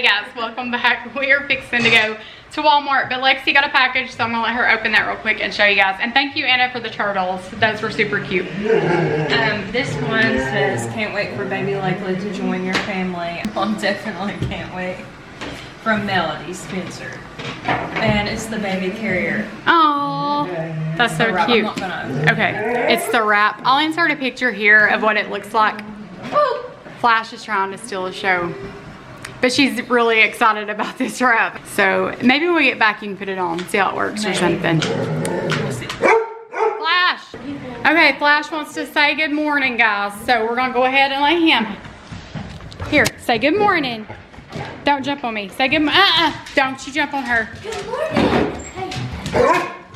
Hey guys, welcome back. We are fixing to go to Walmart, but Lexi got a package, so I'm gonna let her open that real quick and show you guys. And thank you, Anna, for the turtles. Those were super cute. This one says, can't wait for baby Lakeland to join your family. I definitely can't wait. From Melody Spencer. And it's the baby carrier. Oh, that's so cute. I'm not gonna. Okay, it's the wrap. I'll insert a picture here of what it looks like. Woo! Flash is trying to steal the show, but she's really excited about this wrap. So maybe when we get back, you can put it on, see how it works or something. We'll see. Flash. Okay, Flash wants to say good morning, guys. So we're gonna go ahead and let him. Here, say good morning. Don't jump on me. Say good morning. Don't you jump on her. Good morning. Hey.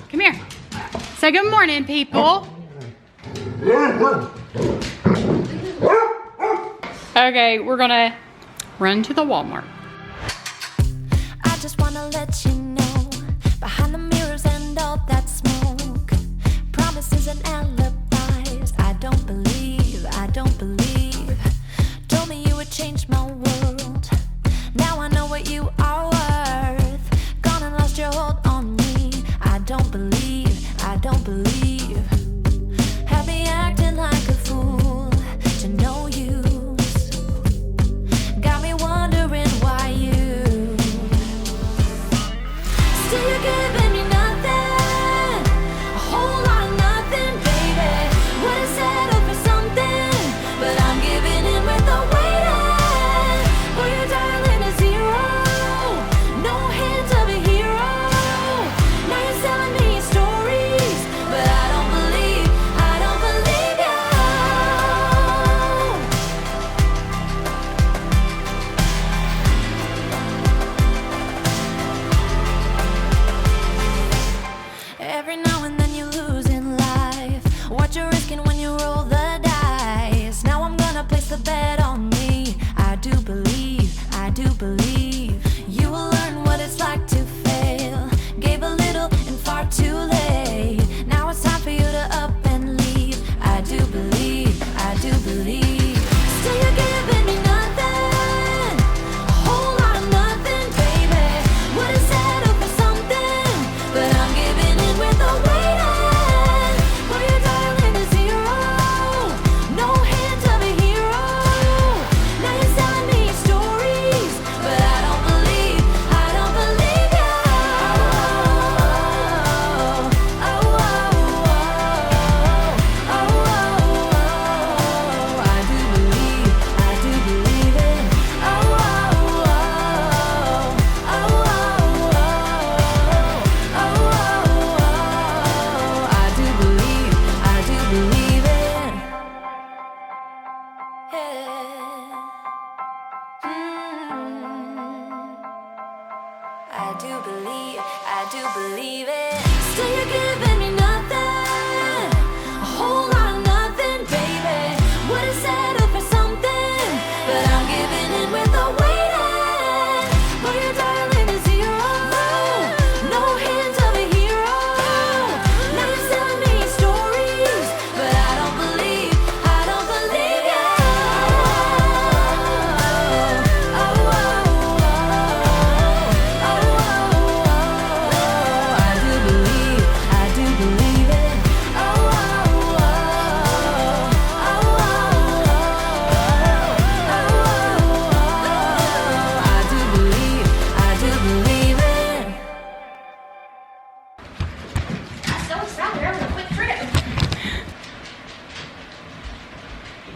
Come here. Say good morning, people. Okay, we're gonna run to the Walmart. I just wanna let you know, behind the mirrors and all that smoke, promises and alibis, I don't believe, told me you would change my world, now I know what you are worth, gone and lost your hold on me, I don't believe, have me acting like a fool, to no use, got me wondering why you, still you're giving me nothing, a whole lot of nothing, baby, would've settled for something, but I'm giving in with the waiting, for your dialing a zero, no hint of a hero, now you're selling me stories, but I don't believe you. Every now and then you lose in life, what you're risking when you roll the dice, now I'm gonna place the bet on me, I do believe, you will learn what it's like to fail, gave a little and far too late, now it's time for you to up and leave, I do believe, still you're giving me nothing, a whole lot of nothing, baby, would've settled for something, but I'm giving in with the waiting, for your dialing a zero, no hint of a hero, now you're selling me stories, but I don't believe you. I do believe it. I do believe it. Yeah. I do believe it. Still you're giving me nothing, a whole lot of nothing, baby, would've settled for something, but I'm giving in with the waiting, for your dialing a zero, no hint of a hero, now you're selling me stories, but I don't believe you. I do believe it. I do believe it. I'm so excited. We're on a quick trip.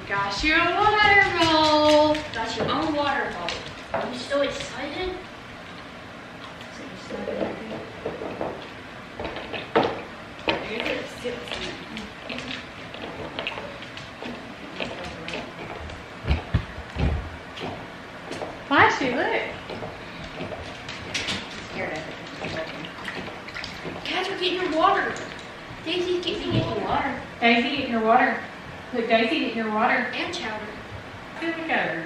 Got you a water bowl. Got your own water bowl. Are you so excited? Flashy, look. Guys, we're getting your water. Daisy's getting your water. Daisy, get your water. Look, Daisy, get your water. And chowder. Here we go.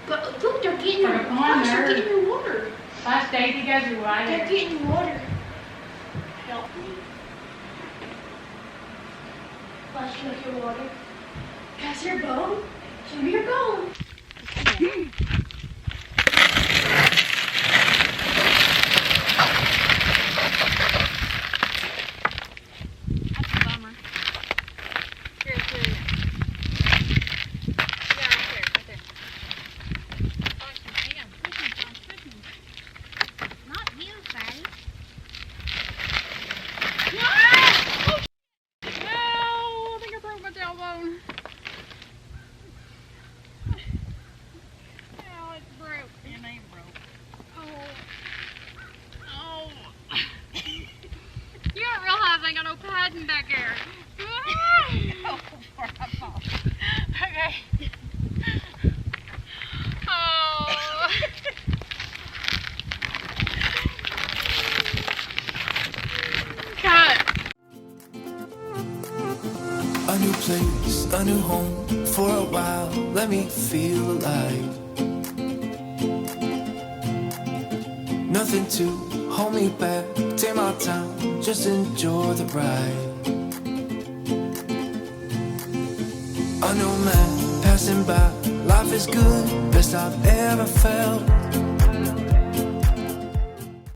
But look, they're getting your Come on, Flash, they're nerd. getting your water. Flash, Daisy goes your water. They're getting your water. Help me. Flash, you like your water? Pass your bone. Show me your bone. a new home for a while. Let me feel alive. Nothing to hold me back. Take my time, just enjoy the ride. A new man passing by. Life is good, best I've ever felt.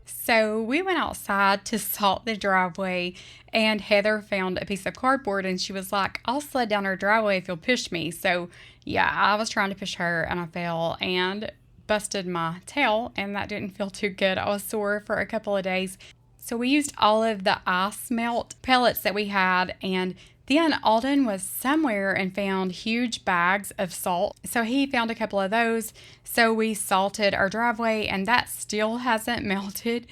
So we went outside to salt the driveway, and Heather found a piece of cardboard, and she was like, I'll sled down her driveway if you'll push me. So yeah, I was trying to push her, and I fell and busted my tail, and that didn't feel too good. I was sore for a couple of days. So we used all of the ice melt pellets that we had, and then Alden was somewhere and found huge bags of salt. So he found a couple of those. So we salted our driveway, and that still hasn't melted.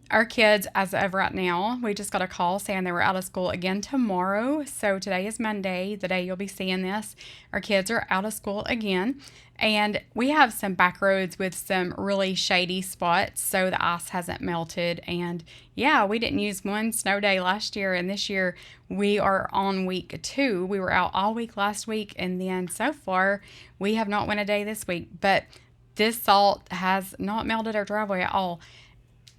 Our kids, as of right now, we just got a call saying they were out of school again tomorrow. So today is Monday, the day you'll be seeing this. Our kids are out of school again. And we have some back roads with some really shady spots, so the ice hasn't melted. And yeah, we didn't use one snow day last year, and this year we are on week 2. We were out all week last week, and then so far we have not went a day this week. But this salt has not melted our driveway at all.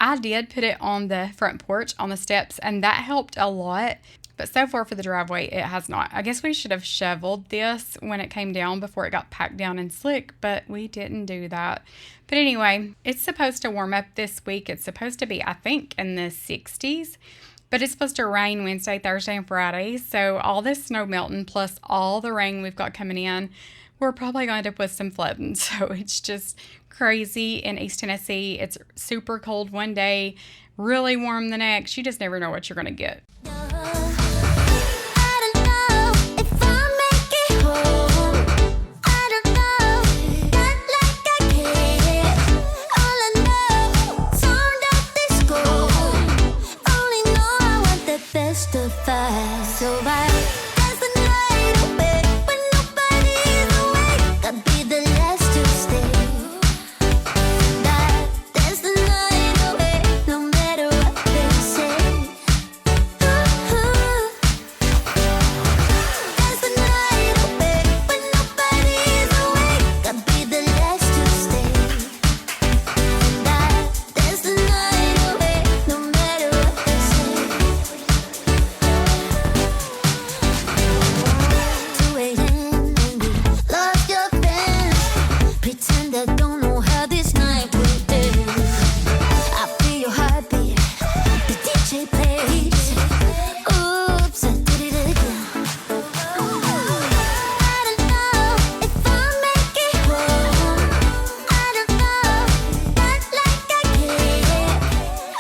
I did put it on the front porch on the steps, and that helped a lot. But so far for the driveway, it has not. I guess we should have shoveled this when it came down before it got packed down and slick, but we didn't do that. But anyway, it's supposed to warm up this week. It's supposed to be, I think, in the 60s. But it's supposed to rain Wednesday, Thursday, and Friday. So all this snow melting plus all the rain we've got coming in, we're probably going to end up with some flooding. So it's just crazy in East Tennessee. It's super cold one day, really warm the next. You just never know what you're going to get. So bye. There's the night away when nobody's awake. I'd be the last to stay. There's the night away, no matter what they say. There's the night away when nobody's awake. I'd be the last to stay. There's the night away, no matter what they say. 2 a.m. and we lost your fence. Pretend I don't know how this night will end. I feel your heartbeat, the DJ plays. Oops, I did it again. I don't know if I'll make it home. I don't know, not like I care.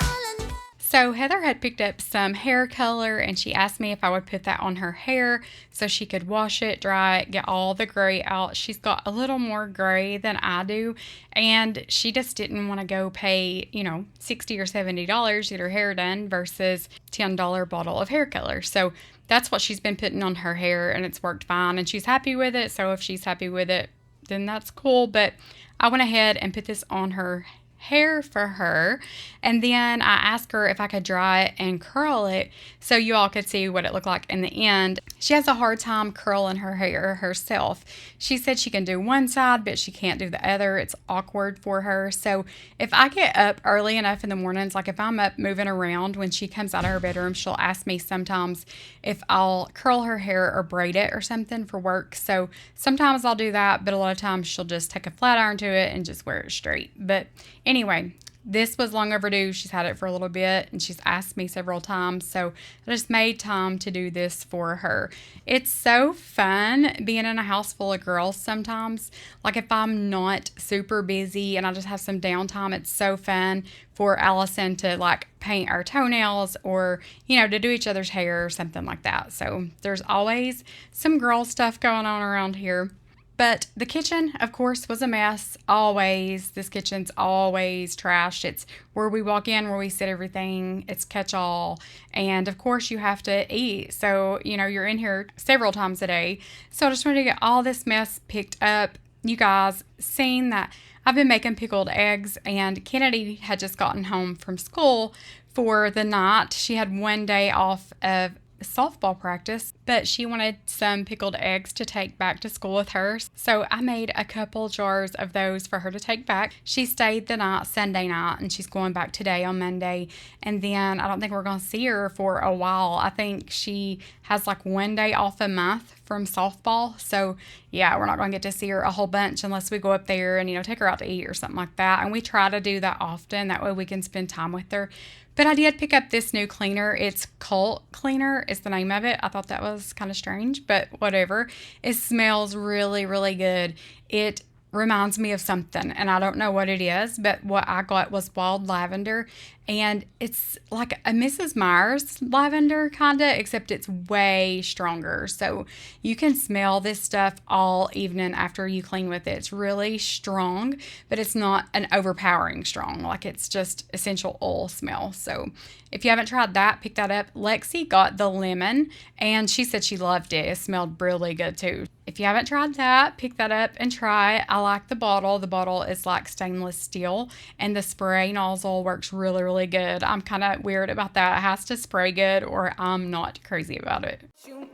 All I know. So Heather had picked up some hair color, and she asked me if I would put that on her hair so she could wash it, dry it, get all the gray out. She's got a little more gray than I do, and she just didn't want to go pay, $60 or $70 to get her hair done versus $10 bottle of hair color. So that's what she's been putting on her hair, and it's worked fine, and she's happy with it. So if she's happy with it, then that's cool. But I went ahead and put this on her hair for her, and then I asked her if I could dry it and curl it so you all could see what it looked like in the end. She has a hard time curling her hair herself. She said she can do one side, but she can't do the other. It's awkward for her. So if I get up early enough in the mornings, like if I'm up moving around when she comes out of her bedroom, she'll ask me sometimes if I'll curl her hair or braid it or something for work. So sometimes I'll do that, but a lot of times she'll just take a flat iron to it and just wear it straight. But anyway, this was long overdue. She's had it for a little bit, and she's asked me several times, so I just made time to do this for her. It's so fun being in a house full of girls sometimes. Like if I'm not super busy and I just have some downtime, it's so fun for Allison to like paint our toenails or, to do each other's hair or something like that. So there's always some girl stuff going on around here. But the kitchen, of course, was a mess. Always. This kitchen's always trashed. It's where we walk in, where we sit everything. It's catch-all. And, of course, you have to eat. So, you're in here several times a day. So I just wanted to get all this mess picked up. You guys seen that I've been making pickled eggs, and Kennedy had just gotten home from school for the night. She had one day off of softball practice, but she wanted some pickled eggs to take back to school with her. So I made a couple jars of those for her to take back. She stayed the night, Sunday night, and she's going back today on Monday. And then I don't think we're going to see her for a while. I think she has like 1 day off a month from softball. So yeah, we're not going to get to see her a whole bunch unless we go up there and, take her out to eat or something like that. And we try to do that often. That way we can spend time with her. But I did pick up this new cleaner. It's Cult Cleaner is the name of it. I thought that was kind of strange, but whatever. It smells really, really good. It reminds me of something, and I don't know what it is, but what I got was wild lavender, and it's like a Mrs. Myers lavender kind of, except it's way stronger. So you can smell this stuff all evening after you clean with it. It's really strong, but it's not an overpowering strong. Like, it's just essential oil smell. So if you haven't tried that, pick that up. Lexi got the lemon, and she said she loved it. It smelled really good too. If you haven't tried that, pick that up and try it. I like the bottle. The bottle is like stainless steel, and the spray nozzle works really, really good. I'm kind of weird about that. It has to spray good or I'm not crazy about it. You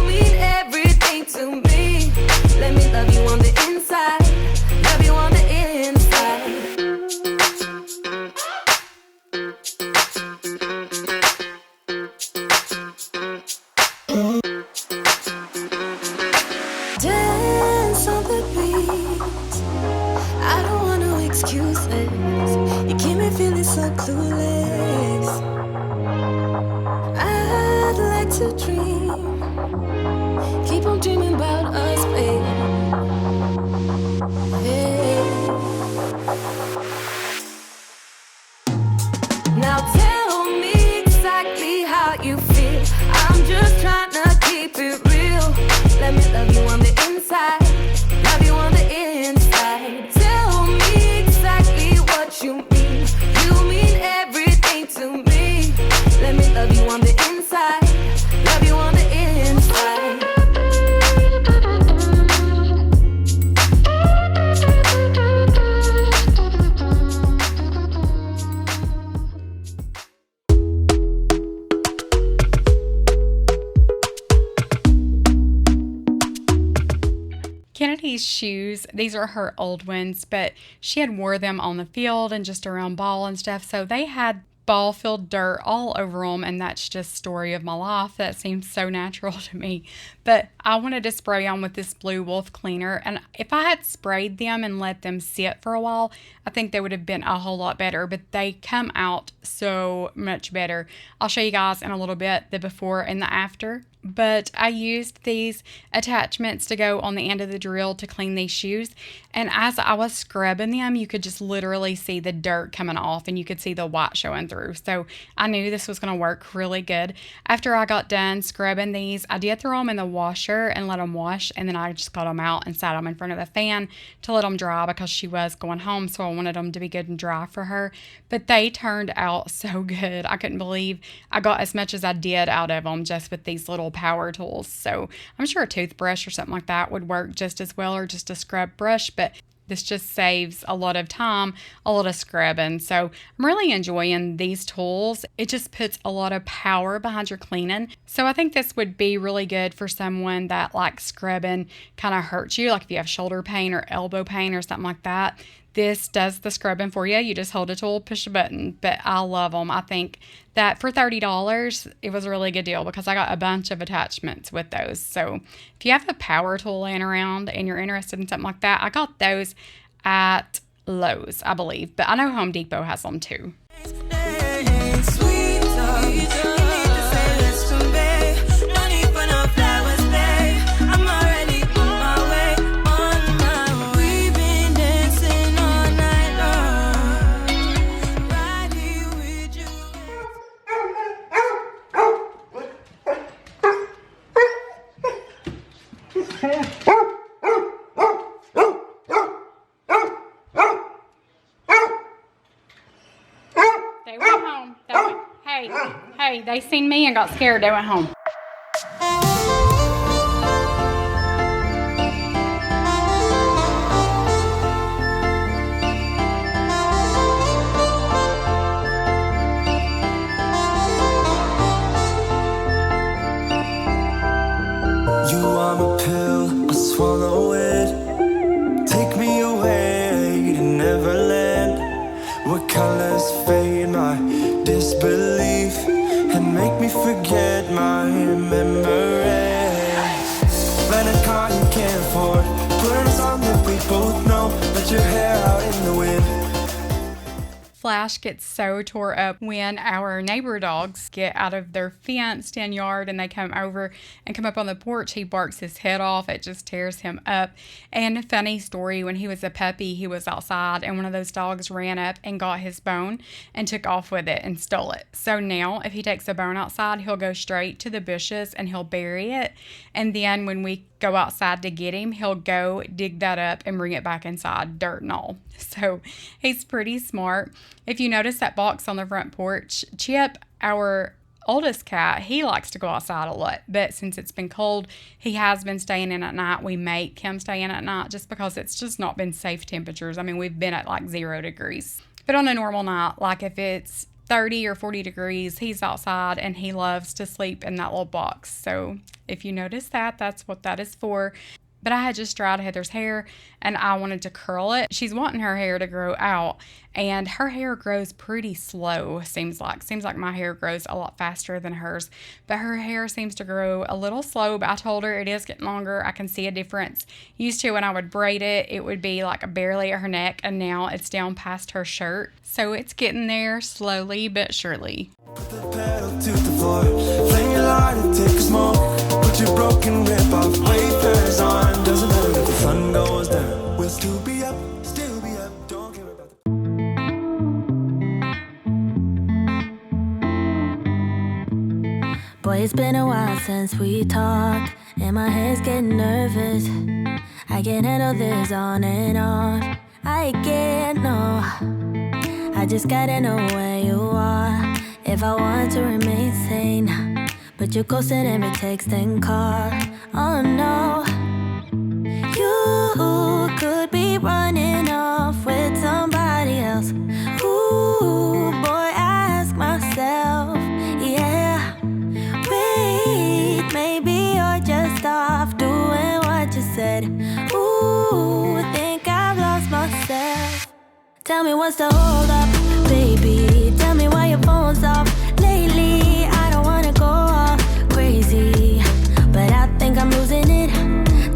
mean everything to me. Let me love you on the inside. Love you on the inside. Dance on the beat. I don't want no excuses. You keep me feeling so clueless. I'd like to dream. Keep on dreaming about us, babe. Hey. Now tell me exactly how you feel. I'm just trying to keep it real. Let me love you on the inside. Love you on the inside. Tell me exactly what you mean. You mean everything to me. Let me love you on the inside. Love you on the inside. Kennedy's shoes, these are her old ones, but she had wore them on the field and just around ball and stuff, so they had ball-filled dirt all over them, and that's just story of my life. That seems so natural to me. But I wanted to spray on with this Blue Wolf cleaner, and if I had sprayed them and let them sit for a while, I think they would have been a whole lot better, but they come out so much better. I'll show you guys in a little bit the before and the after. But I used these attachments to go on the end of the drill to clean these shoes. And as I was scrubbing them, you could just literally see the dirt coming off and you could see the white showing through. So I knew this was going to work really good. After I got done scrubbing these, I did throw them in the washer and let them wash. And then I just got them out and sat them in front of the fan to let them dry because she was going home. So I wanted them to be good and dry for her. But they turned out so good. I couldn't believe I got as much as I did out of them just with these little power tools. So I'm sure a toothbrush or something like that would work just as well, or just a scrub brush, but this just saves a lot of time, a lot of scrubbing. So I'm really enjoying these tools. It just puts a lot of power behind your cleaning. So I think this would be really good for someone that like scrubbing kind of hurts you, like if you have shoulder pain or elbow pain or something like that. This does the scrubbing for you. You just hold a tool, push a button. But I love them. I think that for $30, it was a really good deal because I got a bunch of attachments with those. So if you have a power tool laying around and you're interested in something like that, I got those at Lowe's, I believe. But I know Home Depot has them too. They went home. Hey, they seen me and got scared. They went home. What colors fade my disbelief and make me forget my memory. Rent a car you can't afford, put on a song that we both know, let your hair out in the wind. Flash gets so tore up when our neighbor dogs get out of their fenced-in yard and they come over and come up on the porch. He barks his head off. It just tears him up. And a funny story, when he was a puppy, he was outside and one of those dogs ran up and got his bone and took off with it and stole it. So now if he takes a bone outside, he'll go straight to the bushes and he'll bury it. And then when we go outside to get him, he'll go dig that up and bring it back inside, dirt and all. So he's pretty smart. If you notice that box on the front porch, Chip, our oldest cat, he likes to go outside a lot, but since it's been cold, he has been staying in at night. We make him stay in at night just because it's just not been safe temperatures. I mean, we've been at like 0 degrees, but on a normal night, like if it's 30 or 40 degrees, he's outside and he loves to sleep in that little box. So if you notice that, that's what that is for. But I had just dried Heather's hair and I wanted to curl it. She's wanting her hair to grow out and her hair grows pretty slow, seems like my hair grows a lot faster than hers. But her hair seems to grow a little slow, but I told her it is getting longer. I can see a difference. Used to when I would braid it, it would be like barely at her neck and now it's down past her shirt. So it's getting there slowly but surely. Put the pedal to the floor, flame your light and take a smoke. Put your broken whip off, wafers on. Doesn't matter if the sun goes down, we'll still be up, don't care about the... Boy, it's been a while since we talked, and my head's getting nervous. I can't handle this on and off. I can't, no. I just gotta know where you are if I want to remain sane. But you're ghosting every text and call. Oh no. You could be running off with somebody else. Ooh, boy, I ask myself, yeah. Wait, maybe you're just off doing what you said. Ooh, think I've lost myself. Tell me what's the hold up, baby. Tell me why your phone's off lately. I don't wanna go all crazy, but I think I'm losing it.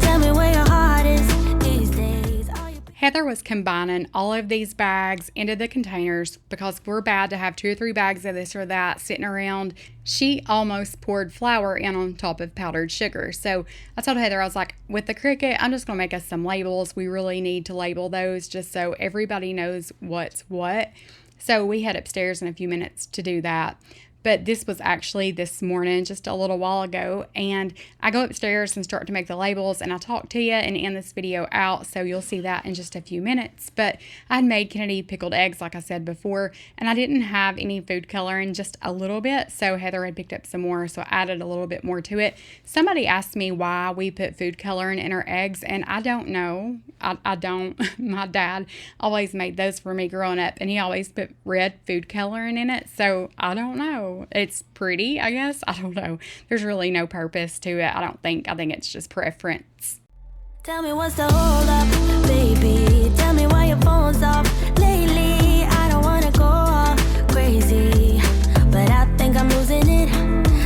Tell me where your heart is these days. Heather was combining all of these bags into the containers because we're bad to have 2 or 3 bags of this or that sitting around. She almost poured flour in on top of powdered sugar. So I told Heather, I was like, with the Cricut, I'm just going to make us some labels. We really need to label those just so everybody knows what's what. So we head upstairs in a few minutes to do that. But this was actually this morning, just a little while ago. And I go upstairs and start to make the labels and I talk to you and end this video out. So you'll see that in just a few minutes. But I had made Kennedy pickled eggs, like I said before, and I didn't have any food coloring, just a little bit. So Heather had picked up some more, so I added a little bit more to it. Somebody asked me why we put food coloring in our eggs, and I don't know. I don't. My dad always made those for me growing up, and he always put red food coloring in it. So I don't know. It's pretty, I guess. I don't know. There's really no purpose to it, I don't think. I think it's just preference. Tell me what's the hold up, baby. Tell me why your phone's off lately. I don't wanna go all crazy, but I think I'm losing it.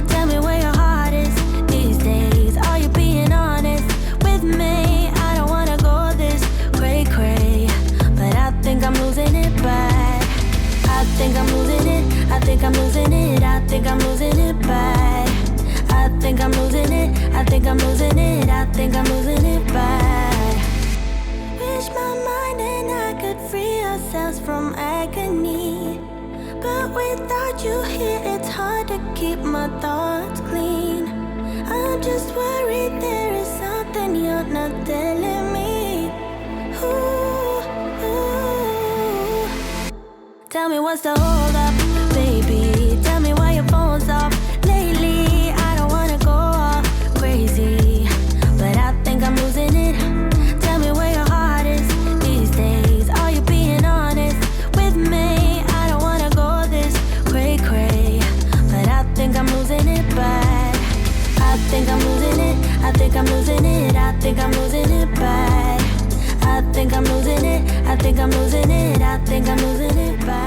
Tell me where your heart is these days. Are you being honest with me? I don't wanna go this cray-cray, but I think I'm losing it bad. I think I'm losing it. I think I'm losing it. I think I'm losing it bad. I think I'm losing it. I think I'm losing it. I think I'm losing it bad. Wish my mind and I could free ourselves from agony, but without you here it's hard to keep my thoughts clean. I'm just worried there is something you're not telling me. Ooh, ooh. Tell me what's the hold up, baby. Tell me why your phone's off lately. I don't wanna go all crazy, but I think I'm losing it. Tell me where your heart is these days. Are you being honest with me? I don't wanna go this cray-cray, but I think I'm losing it bad. I think I'm losing it. I think I'm losing it. I think I'm losing it bad. I think I'm losing it. I think I'm losing it. I think I'm losing it bad.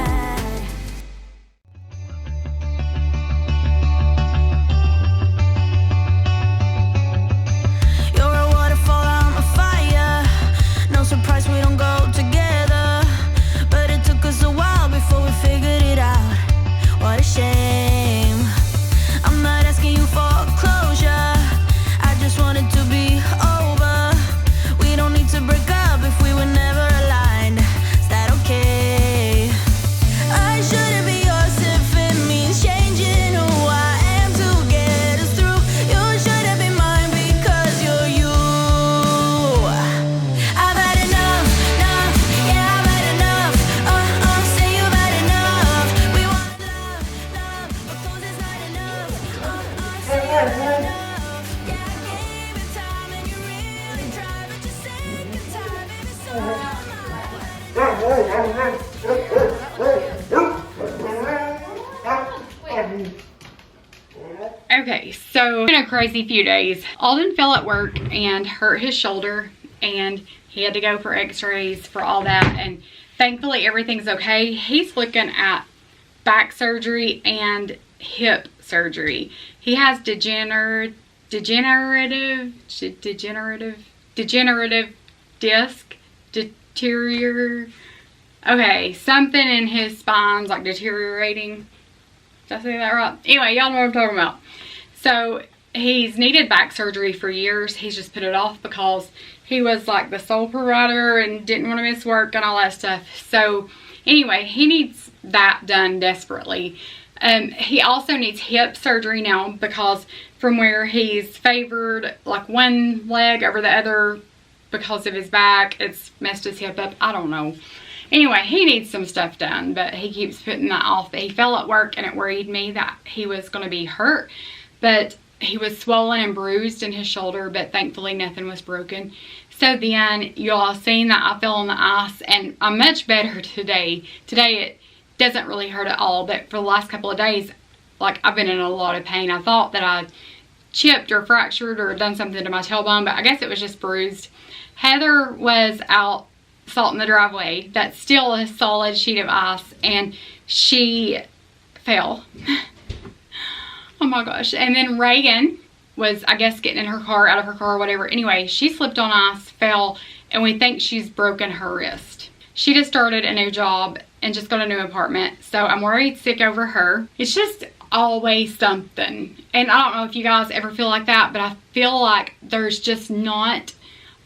So, it's been a crazy few days. Alden fell at work and hurt his shoulder, and he had to go for x-rays for all that, and thankfully everything's okay. He's looking at back surgery and hip surgery. He has degenerative disc okay, something in his spine's like deteriorating. Did I say that right? Anyway, y'all know what I'm talking about. So he's needed back surgery for years. He's just put it off because he was like the sole provider and didn't want to miss work and all that stuff. So anyway, he needs that done desperately. He also needs hip surgery now because from where he's favored like one leg over the other because of his back, it's messed his hip up. I don't know. Anyway, he needs some stuff done, but he keeps putting that off. He fell at work and it worried me that he was going to be hurt, but he was swollen and bruised in his shoulder, but thankfully nothing was broken. So then you all seen that I fell on the ice and I'm much better today. Today it doesn't really hurt at all, but for the last couple of days, like I've been in a lot of pain. I thought that I chipped or fractured or done something to my tailbone, but I guess it was just bruised. Heather was out salting the driveway. That's still a solid sheet of ice, and she fell. Oh my gosh. And then Reagan was, I guess, getting in her car, out of her car or whatever. Anyway, she slipped on ice, fell, and we think she's broken her wrist. She just started a new job and just got a new apartment, so I'm worried sick over her. It's just always something. And I don't know if you guys ever feel like that, but I feel like there's just not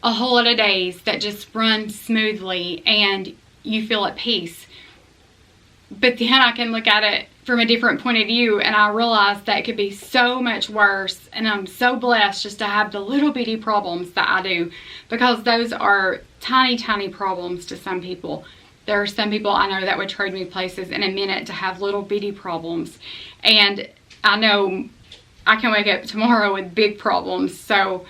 a whole lot of days that just run smoothly and you feel at peace. But then I can look at it from a different point of view and I realize that it could be so much worse, and I'm so blessed just to have the little bitty problems that I do, because those are tiny problems to some people. There are some people I know that would trade me places in a minute to have little bitty problems, and I know I can wake up tomorrow with big problems. So,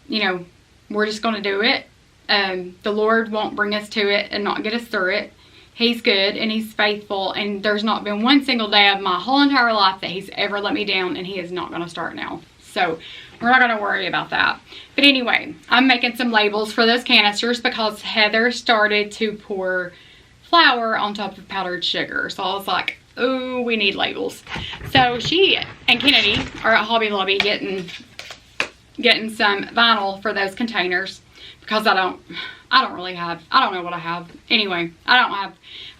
you know, we're just going to do it. The Lord won't bring us to it and not get us through it. He's good and He's faithful, and there's not been one single day of my whole entire life that He's ever let me down, and He is not going to start now. So we're not going to worry about that. But anyway, I'm making some labels for those canisters because Heather started to pour flour on top of powdered sugar. So I was like, oh, we need labels. So she and Kennedy are at Hobby Lobby getting some vinyl for those containers, because I don't know what I have. Anyway, I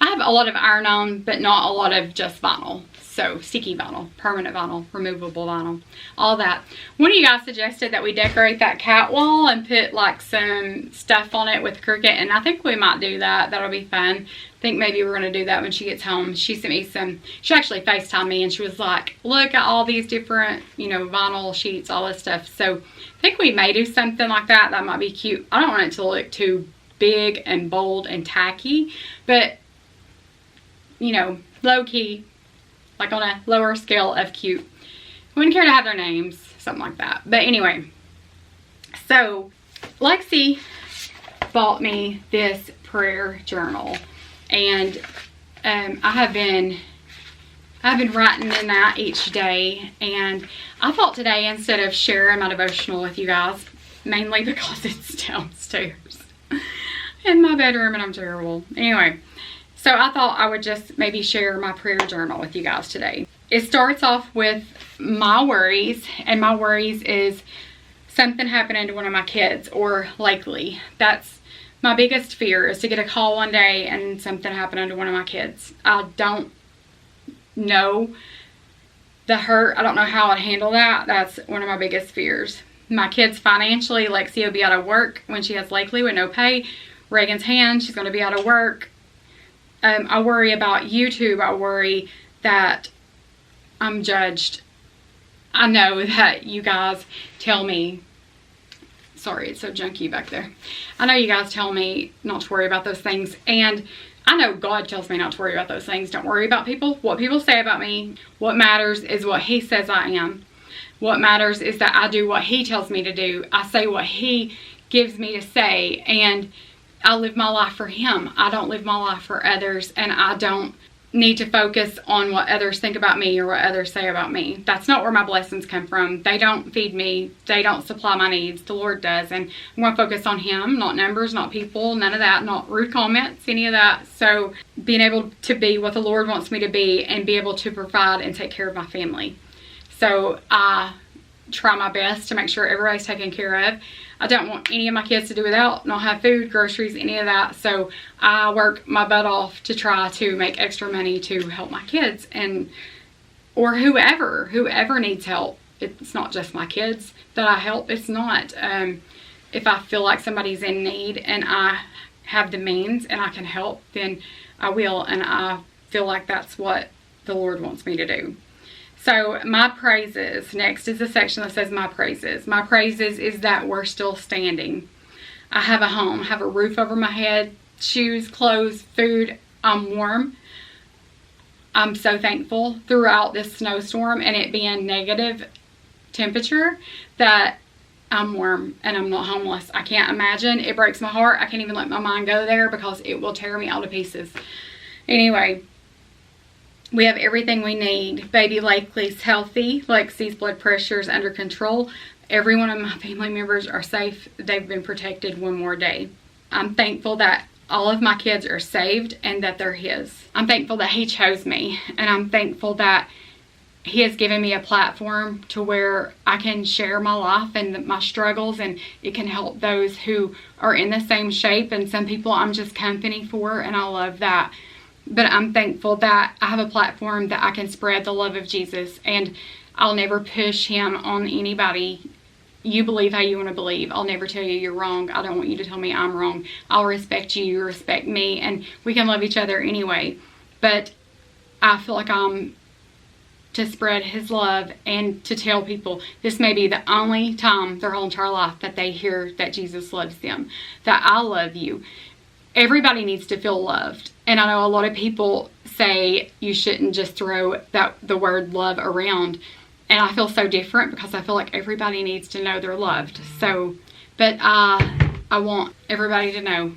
have a lot of iron-on, but not a lot of just vinyl. So sticky vinyl, permanent vinyl, removable vinyl, all that. One of you guys suggested that we decorate that cat wall and put like some stuff on it with Cricut, and I think we might do that. That'll be fun. I think maybe we're going to do that when she gets home. She sent me some, she actually FaceTimed me and she was like, look at all these different, you know, vinyl sheets, all this stuff. So I think we may do something like that. That might be cute. I don't want it to look too big and bold and tacky, but, you know, low-key, like on a lower scale of cute. Wouldn't care to have their names, something like that. But anyway, so Lexi bought me this prayer journal, and I've been writing in that each day, and I thought today, instead of sharing my devotional with you guys, mainly because it's downstairs in my bedroom and I'm terrible. Anyway, so I thought I would just maybe share my prayer journal with you guys today. It starts off with my worries, and my worries is something happening to one of my kids, or likely. That's my biggest fear, is to get a call one day and something happening to one of my kids. I don't know the hurt. I don't know how I'd handle that. That's one of my biggest fears. My kids financially, Lexi will be out of work when she has Lakely with no pay. Reagan's hand, she's going to be out of work. I worry about YouTube. I worry that I'm judged. I know that you guys tell me, sorry, it's so junky back there. I know you guys tell me not to worry about those things, and I know God tells me not to worry about those things. Don't worry about people, what people say about me. What matters is what He says I am. What matters is that I do what He tells me to do. I say what He gives me to say, and I live my life for Him. I don't live my life for others, and I don't need to focus on what others think about me or what others say about me. That's not where my blessings come from. They don't feed me. They don't supply my needs. The Lord does. And I'm going to focus on Him, not numbers, not people, none of that, not rude comments, any of that. So being able to be what the Lord wants me to be and be able to provide and take care of my family. So I try my best to make sure everybody's taken care of. I don't want any of my kids to do without, not have food, groceries, any of that. So I work my butt off to try to make extra money to help my kids and or whoever needs help. It's not just my kids that I help. It's not. If I feel like somebody's in need and I have the means and I can help, then I will. And I feel like that's what the Lord wants me to do. So my praises, next is a section that says my praises. My praises is that we're still standing. I have a home, I have a roof over my head, shoes, clothes, food. I'm warm. I'm so thankful throughout this snowstorm and it being negative temperature that I'm warm and I'm not homeless. I can't imagine. It breaks my heart. I can't even let my mind go there because it will tear me all to pieces. Anyway. We have everything we need. Baby Lakely's healthy. Lexi's blood pressure is under control. Every one of my family members are safe. They've been protected one more day. I'm thankful that all of my kids are saved and that they're His. I'm thankful that He chose me. And I'm thankful that He has given me a platform to where I can share my life and my struggles, and it can help those who are in the same shape. And some people I'm just company for, and I love that. But I'm thankful that I have a platform that I can spread the love of Jesus, and I'll never push Him on anybody. You believe how you want to believe. I'll never tell you you're wrong. I don't want you to tell me I'm wrong. I'll respect you, you respect me, and we can love each other anyway. But I feel like I'm to spread His love and to tell people this may be the only time their whole entire life that they hear that Jesus loves them, that I love you. Everybody needs to feel loved. And I know a lot of people say you shouldn't just throw the word love around. And I feel so different because I feel like everybody needs to know they're loved. So, but I want everybody to know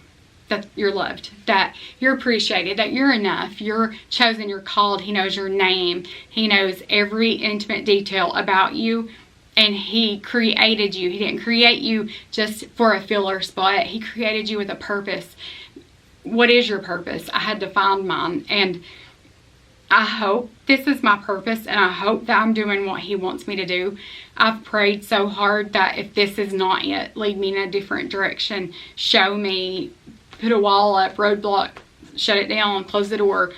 that you're loved, that you're appreciated, that you're enough, you're chosen, you're called. He knows your name. He knows every intimate detail about you. And He created you. He didn't create you just for a filler spot. He created you with a purpose. What is your purpose? I had to find mine. And I hope this is my purpose. And I hope that I'm doing what He wants me to do. I've prayed so hard that if this is not it, lead me in a different direction. Show me. Put a wall up, roadblock, shut it down, close the door.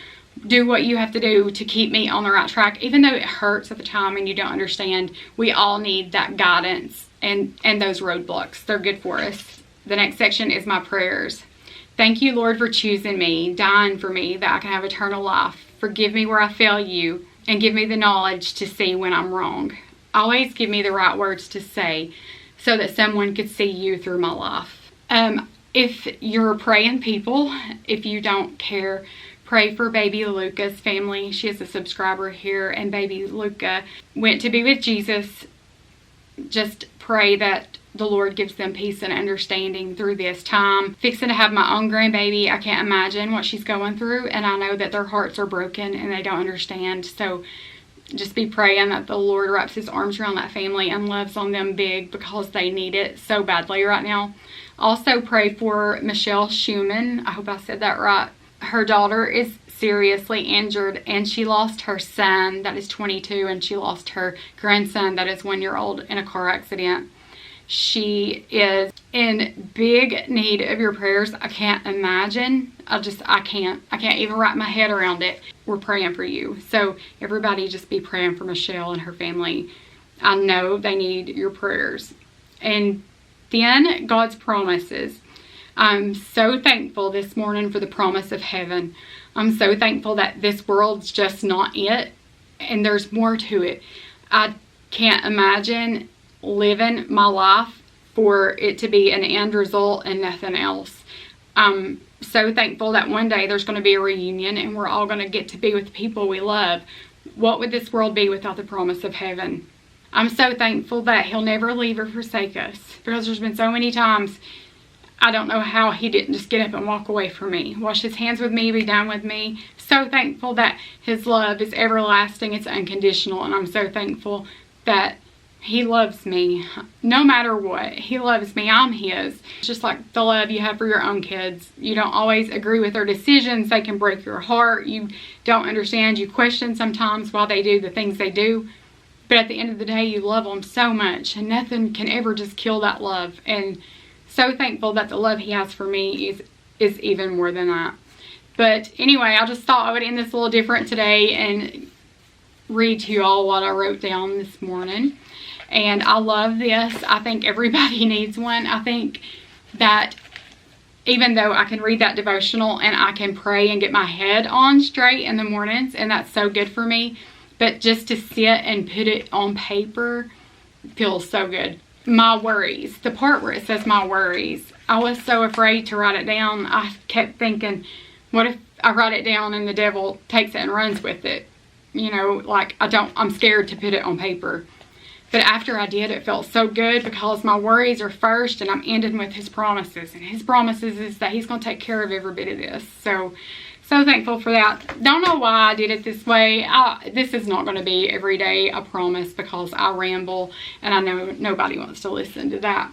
Do what you have to do to keep me on the right track. Even though it hurts at the time and you don't understand, we all need that guidance and those roadblocks. They're good for us. The next section is my prayers. Thank you, Lord, for choosing me, dying for me, that I can have eternal life. Forgive me where I fail you and give me the knowledge to see when I'm wrong. Always give me the right words to say so that someone could see you through my life. If you're praying people, if you don't care, pray for baby Luca's family. She is a subscriber here, and baby Luca went to be with Jesus. Just pray that the Lord gives them peace and understanding through this time. Fixing to have my own grandbaby, I can't imagine what she's going through, and I know that their hearts are broken and they don't understand. So just be praying that the Lord wraps His arms around that family and loves on them big, because they need it so badly right now. Also pray for Michelle Schumann. I hope I said that right. Her daughter is seriously injured, and she lost her son that is 22, and she lost her grandson that is 1 year old in a car accident. She is in big need of your prayers. I can't imagine. I can't even wrap my head around it. We're praying for you. So everybody just be praying for Michelle and her family. I know they need your prayers. And then God's promises. I'm so thankful this morning for the promise of heaven. I'm so thankful that this world's just not it, and there's more to it. I can't imagine living my life for it to be an end result and nothing else. I'm so thankful that one day there's going to be a reunion and we're all going to get to be with the people we love. What would this world be without the promise of heaven? I'm so thankful that He'll never leave or forsake us, because there's been so many times I don't know how he didn't just get up and walk away from me, wash his hands with me, be done with me. So thankful that his love is everlasting, it's unconditional, and I'm so thankful that he loves me no matter what. He loves me, I'm his. Just like the love you have for your own kids. You don't always agree with their decisions, they can break your heart, you don't understand, you question sometimes why they do the things they do. But at the end of the day, you love them so much, and nothing can ever just kill that love. And so thankful that the love he has for me is even more than that. But anyway, I just thought I would end this a little different today and read to you all what I wrote down this morning. And I love this. I think everybody needs one. I think that even though I can read that devotional and I can pray and get my head on straight in the mornings, and that's so good for me, but just to sit and put it on paper feels so good. My worries, the part where it says my worries, I was so afraid to write it down. I kept thinking, what if I write it down and the devil takes it and runs with it? You know, like I'm scared to put it on paper. But after I did, it felt so good because my worries are first and I'm ending with his promises. And his promises is that he's going to take care of every bit of this. So thankful for that. Don't know why I did it this way. This is not going to be every day, I promise, because I ramble and I know nobody wants to listen to that.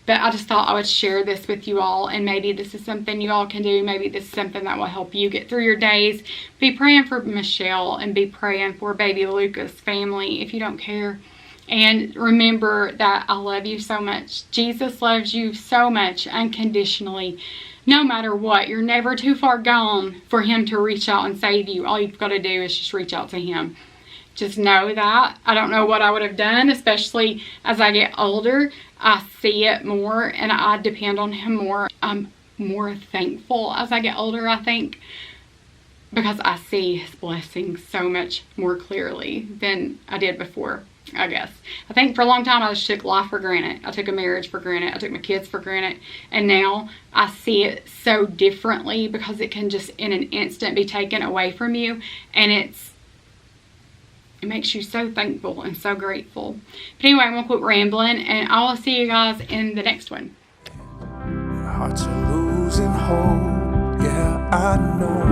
But I just thought I would share this with you all, and maybe this is something you all can do. Maybe this is something that will help you get through your days. Be praying for Michelle and be praying for baby Lucas' family if you don't care. And remember that I love you so much. Jesus loves you so much unconditionally. No matter what, you're never too far gone for him to reach out and save you. All you've got to do is just reach out to him. Just know that. I don't know what I would have done, especially as I get older. I see it more and I depend on him more. I'm more thankful as I get older, I think, because I see his blessings so much more clearly than I did before, I guess. I think for a long time I just took life for granted. I took a marriage for granted. I took my kids for granted. And now I see it so differently because it can just in an instant be taken away from you. And it makes you so thankful and so grateful. But anyway, I'm going to quit rambling and I will see you guys in the next one. Hearts are losing hope. Yeah, I know.